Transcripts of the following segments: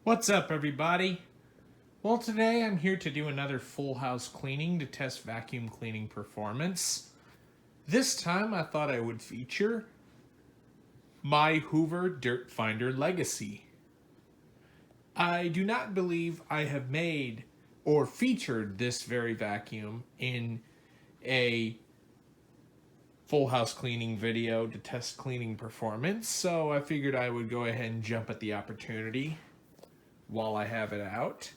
What's up, everybody? Well, today I'm here to do another full house cleaning to test vacuum cleaning performance. This time I thought I would feature my Hoover Dirt Finder Legacy. I do not believe I have made or featured this very vacuum in a full house cleaning video to test cleaning performance, so I figured I would go ahead and jump at the opportunity while I have it out.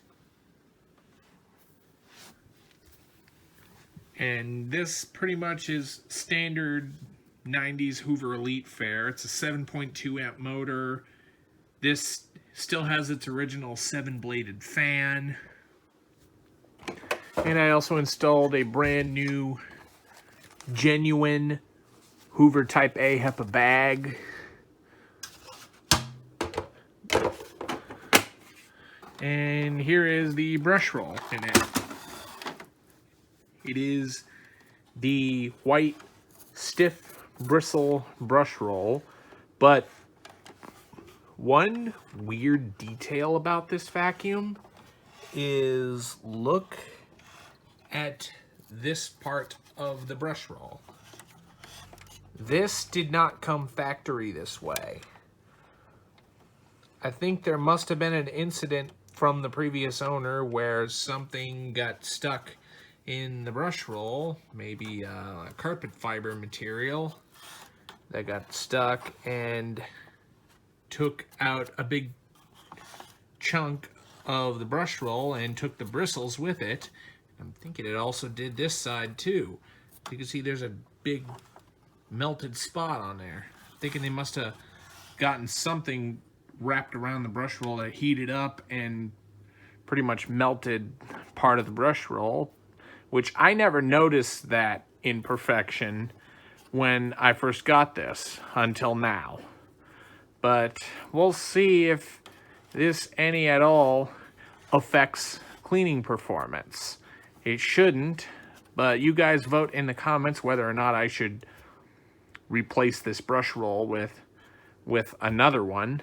And this pretty much is standard 90s Hoover Elite fare. It's a 7.2 amp motor. This still has its original 7-bladed fan. And I also installed a brand new genuine Hoover Type A HEPA bag. And here is the brush roll in it. It is the white stiff bristle brush roll, but one weird detail about this vacuum is look at this part of the brush roll. This did not come factory this way. I think there must have been an incident from the previous owner where something got stuck in the brush roll, maybe a carpet fiber material that got stuck and took out a big chunk of the brush roll and took the bristles with it. I'm thinking it also did this side too. You can see there's a big melted spot on there. I'm thinking they must have gotten something wrapped around the brush roll that heated up and pretty much melted part of the brush roll, which I never noticed that imperfection when I first got this until now. But we'll see if this any at all affects cleaning performance. It shouldn't, but you guys vote in the comments whether or not I should replace this brush roll with another one,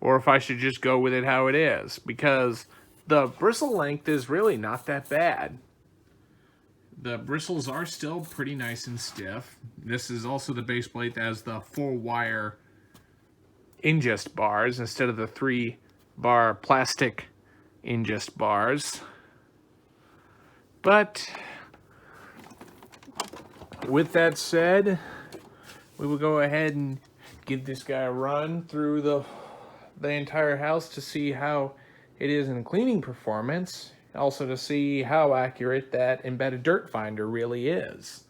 or if I should just go with it how it is, because the bristle length is really not that bad. The bristles are still pretty nice and stiff. This is also the base plate that has the 4-wire ingest bars instead of the 3-bar plastic ingest bars. But with that said, we will go ahead and give this guy a run through the entire house to see how it is in cleaning performance, also to see how accurate that embedded dirt finder really is.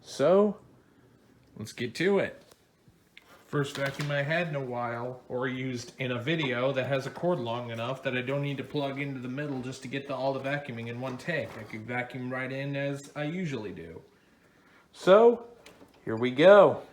So let's get to it. First vacuum I had in a while, or used in a video, that has a cord long enough that I don't need to plug into the middle just to get all the vacuuming in one take. I could vacuum right in as I usually do. So here we go.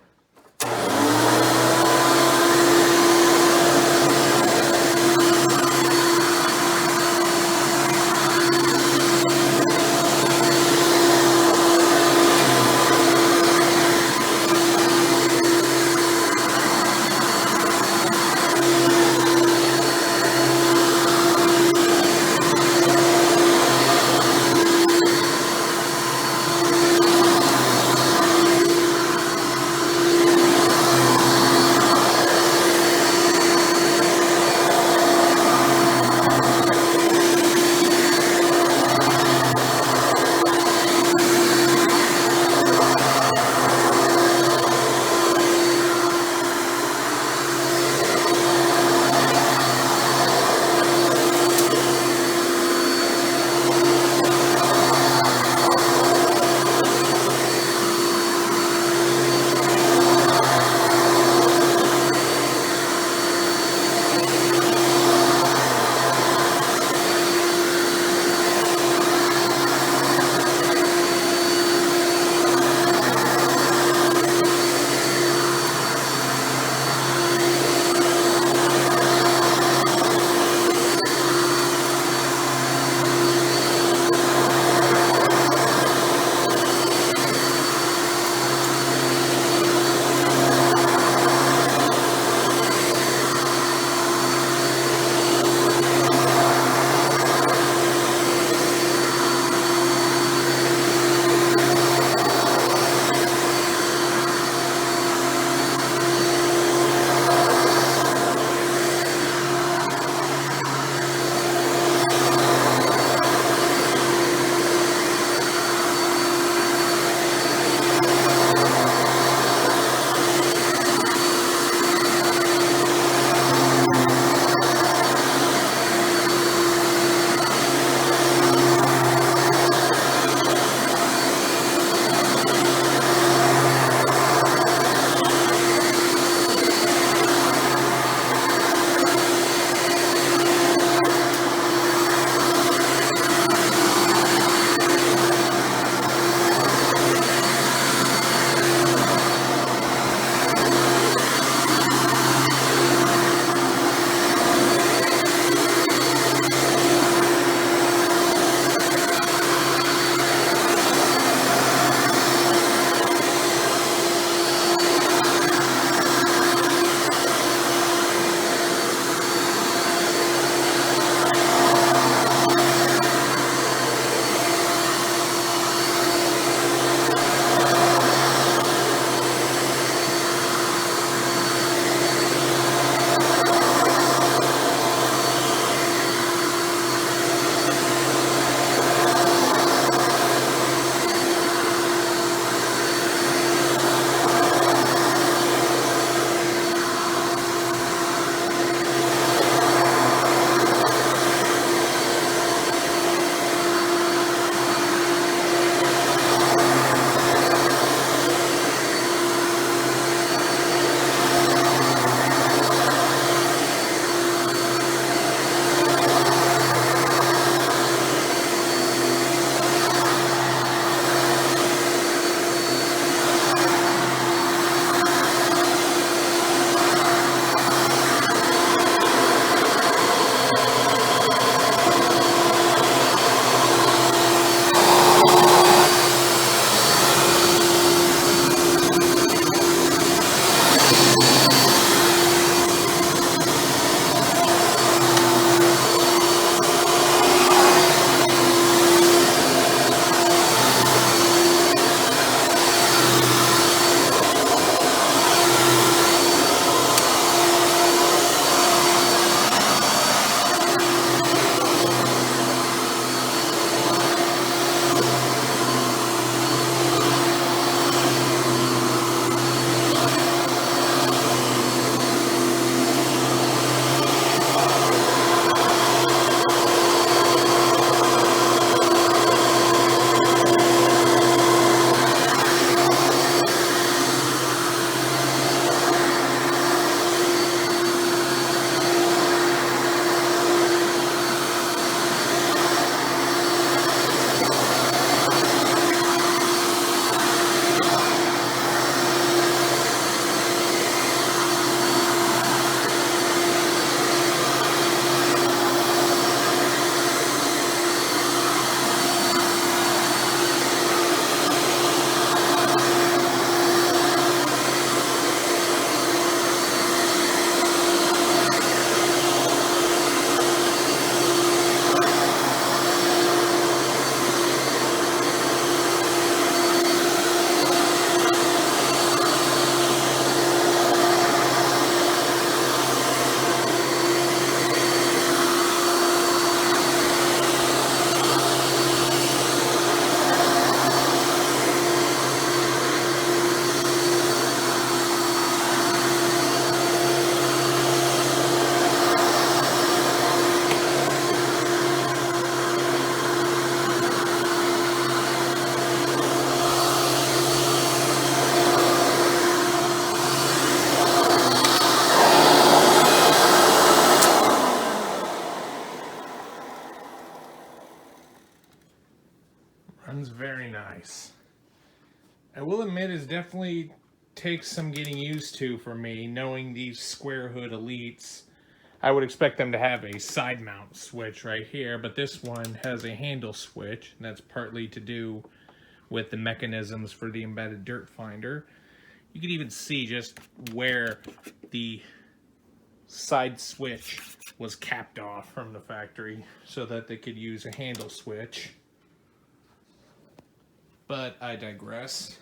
very nice. I will admit it definitely takes some getting used to for me, knowing these square hood Elites. I would expect them to have a side mount switch right here, but this one has a handle switch, and that's partly to do with the mechanisms for the embedded dirt finder. You can even see just where the side switch was capped off from the factory so that they could use a handle switch. But I digress.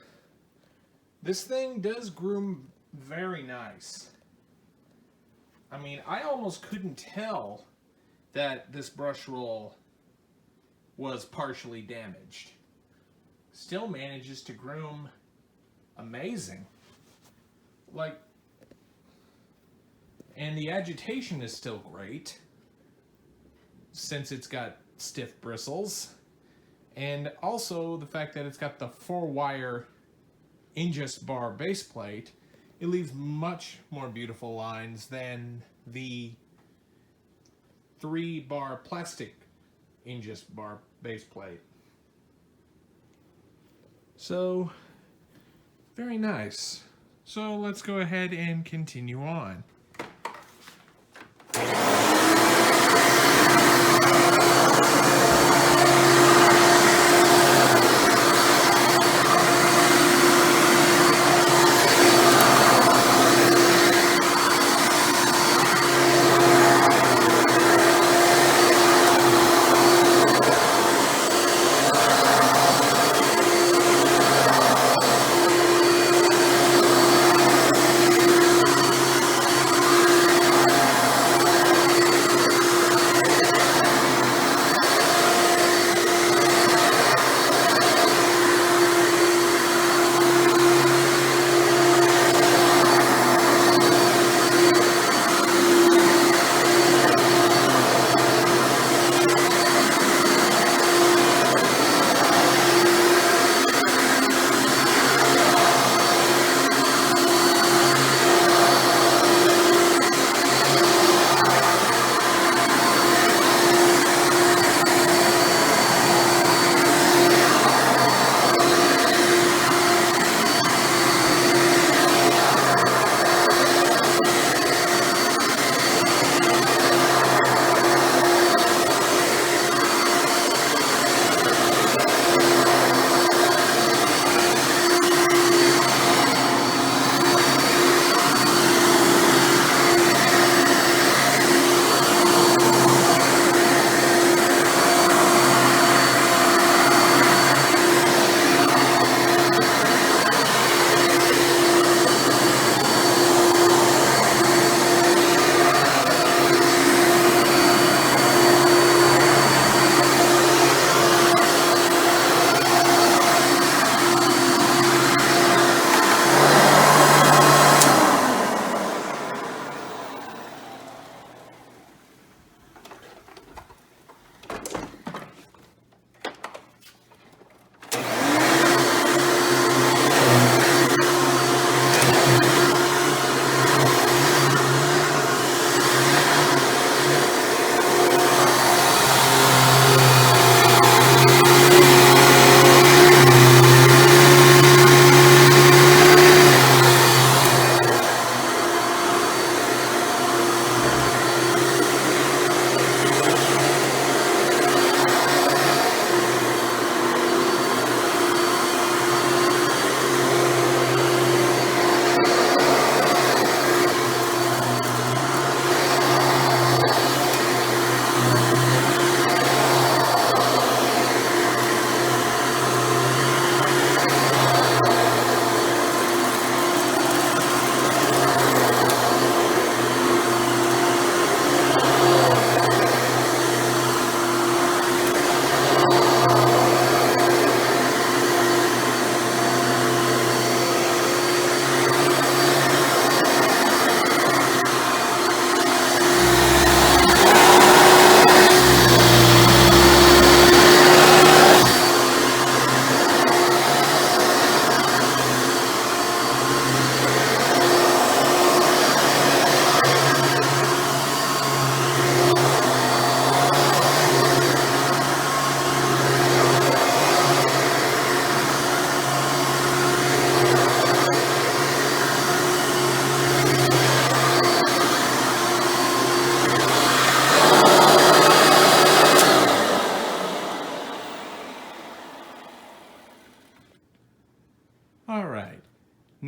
This thing does groom very nice. I mean, I almost couldn't tell that this brush roll was partially damaged. Still manages to groom amazing. Like, and the agitation is still great since it's got stiff bristles. And also the fact that it's got the 4-wire ingest bar base plate, it leaves much more beautiful lines than the 3-bar plastic ingest bar base plate. So, very nice. So let's go ahead and continue on.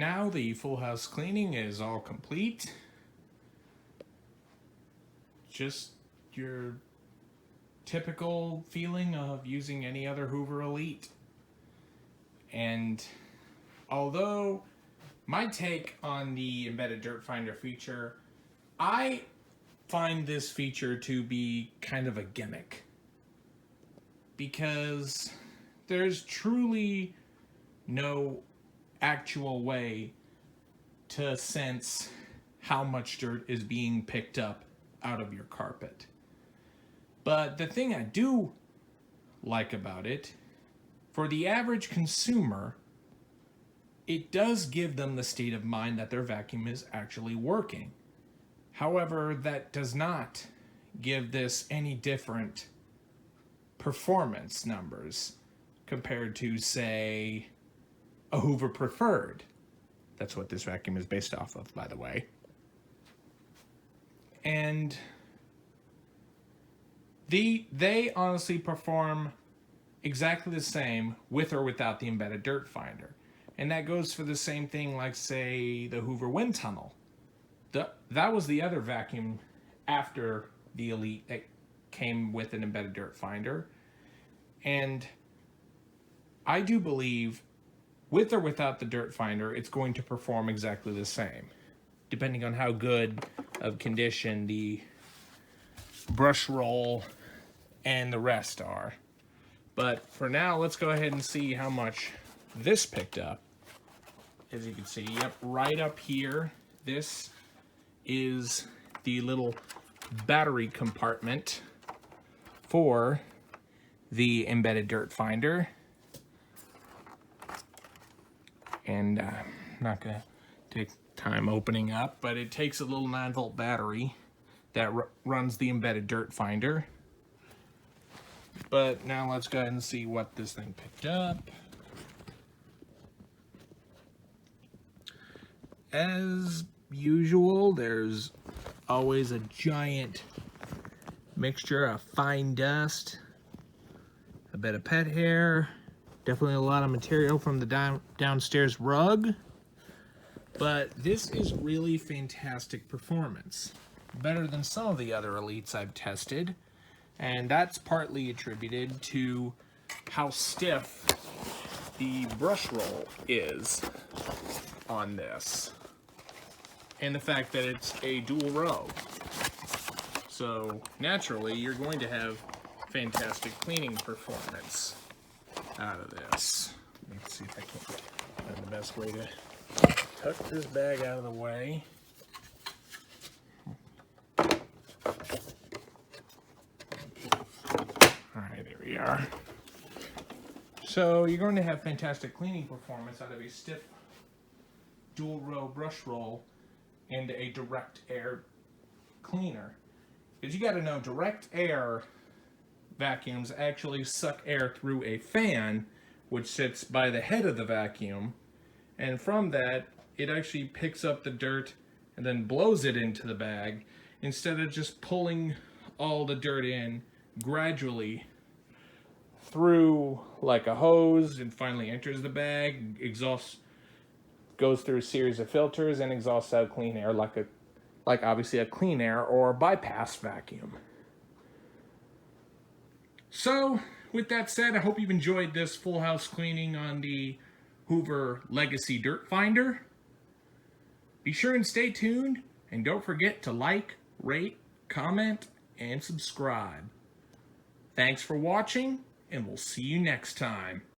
now the full house cleaning is all complete. Just your typical feeling of using any other Hoover Elite. And although my take on the embedded dirt finder feature, I find this feature to be kind of a gimmick, because there's truly no actual way to sense how much dirt is being picked up out of your carpet. But the thing I do like about it, for the average consumer, it does give them the state of mind that their vacuum is actually working. However, that does not give this any different performance numbers compared to, say, a Hoover Preferred. That's what this vacuum is based off of, by the way. And they honestly perform exactly the same with or without the embedded dirt finder. And that goes for the same thing like, say, the Hoover Wind Tunnel. That was the other vacuum after the Elite that came with an embedded dirt finder. And I do believe, with or without the dirt finder, it's going to perform exactly the same, depending on how good of condition the brush roll and the rest are. But for now, let's go ahead and see how much this picked up. As you can see, yep, right up here, this is the little battery compartment for the embedded dirt finder. And I'm not gonna take time opening up, but it takes a little 9-volt battery that runs the embedded dirt finder. But now let's go ahead and see what this thing picked up. As usual, there's always a giant mixture of fine dust, a bit of pet hair, definitely a lot of material from the downstairs rug. But this is really fantastic performance. Better than some of the other Elites I've tested. And that's partly attributed to how stiff the brush roll is on this. And the fact that it's a dual row. So naturally, you're going to have fantastic cleaning performance out of this. Let's see if I can find the best way to tuck this bag out of the way. Alright, there we are. So you're going to have fantastic cleaning performance out of a stiff dual row brush roll and a direct air cleaner. Because you got to know, direct air vacuums actually suck air through a fan which sits by the head of the vacuum, and from that it actually picks up the dirt and then blows it into the bag instead of just pulling all the dirt in gradually through like a hose and finally enters the bag, exhausts, goes through a series of filters and exhausts out clean air like obviously a clean air or bypass vacuum. So with that said, I hope you've enjoyed this full house cleaning on the Hoover Legacy Dirt Finder. Be sure and stay tuned, and don't forget to like, rate, comment, and subscribe. Thanks for watching, and we'll see you next time.